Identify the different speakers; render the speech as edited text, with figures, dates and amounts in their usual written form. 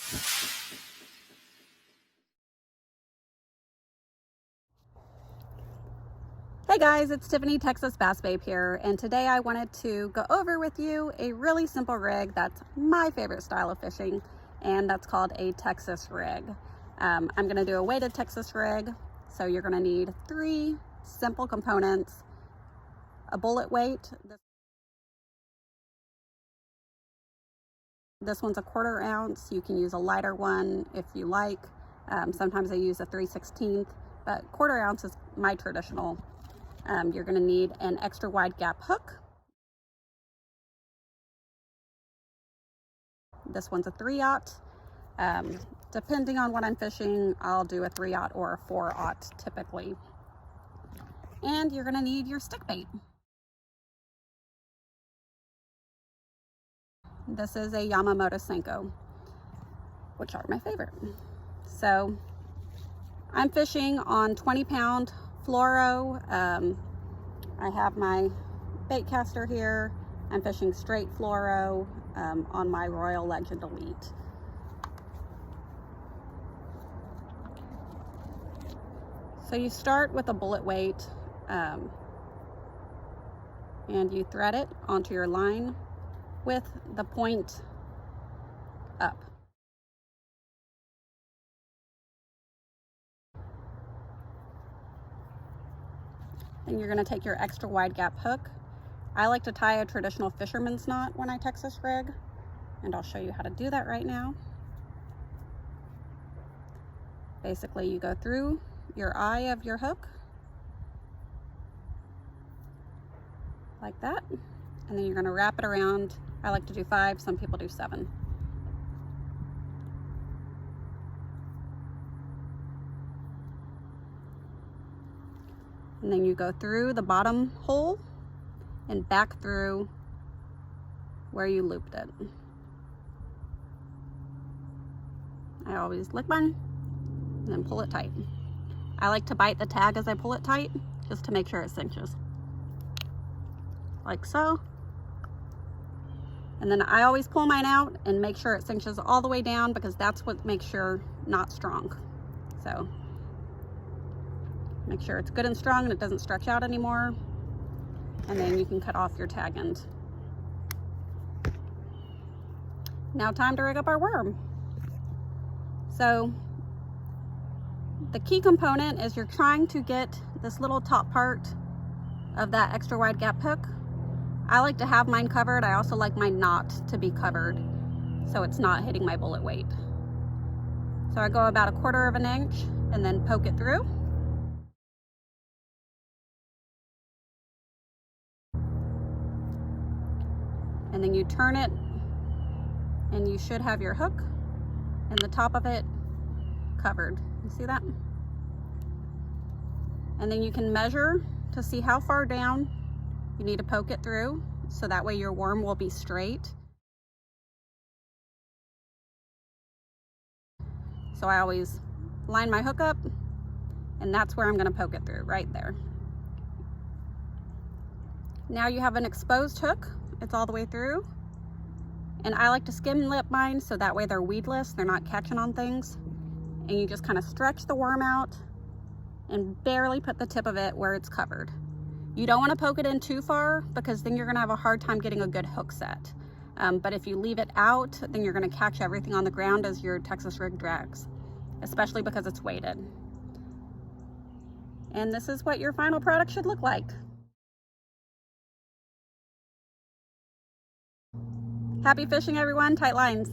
Speaker 1: Hey guys, it's Tiffany, Texas Bass Babe here, and today I wanted to go over with you a really simple rig that's my favorite style of fishing, and that's called a Texas rig. I'm going to do a weighted Texas rig, so you're going to need 3 simple components: a bullet weight. This one's a 1/4 ounce. You can use a lighter one if you like. Sometimes I use a 3/16, but 1/4 ounce is my traditional. You're going to need an extra wide gap hook. This one's a 3/0. Depending on what I'm fishing, I'll do a 3/0 or a 4/0 typically. And you're going to need your stick bait. This is a Yamamoto Senko, which are my favorite. So I'm fishing on 20-pound fluoro. I have my bait caster here. I'm fishing straight fluoro on my Royal Legend Elite. So you start with a bullet weight and you thread it onto your line with the point up. Then you're going to take your extra wide gap hook. I like to tie a traditional fisherman's knot when I Texas rig, and I'll show you how to do that right now. Basically, you go through your eye of your hook like that, and then you're going to wrap it around. I like to do 5, some people do 7. And then you go through the bottom hole and back through where you looped it. I always lick mine and then pull it tight. I like to bite the tag as I pull it tight, just to make sure it cinches. Like so. And then I always pull mine out and make sure it cinches all the way down, because that's what makes your knot strong. So make sure it's good and strong and it doesn't stretch out anymore. And then you can cut off your tag end. Now time to rig up our worm. So the key component is you're trying to get this little top part of that extra wide gap hook. I like to have mine covered. I also like my knot to be covered so it's not hitting my bullet weight. So I go about 1/4 inch and then poke it through. And then you turn it and you should have your hook and the top of it covered. You see that? And then you can measure to see how far down you need to poke it through, so that way your worm will be straight. So I always line my hook up, and that's where I'm going to poke it through, right there. Now you have an exposed hook. It's all the way through. And I like to skim lip mine so that way they're weedless, they're not catching on things. And you just kind of stretch the worm out and barely put the tip of it where it's covered. You don't want to poke it in too far, because then you're going to have a hard time getting a good hook set. But if you leave it out, then you're going to catch everything on the ground as your Texas rig drags, especially because it's weighted. And this is what your final product should look like. Happy fishing, everyone. Tight lines.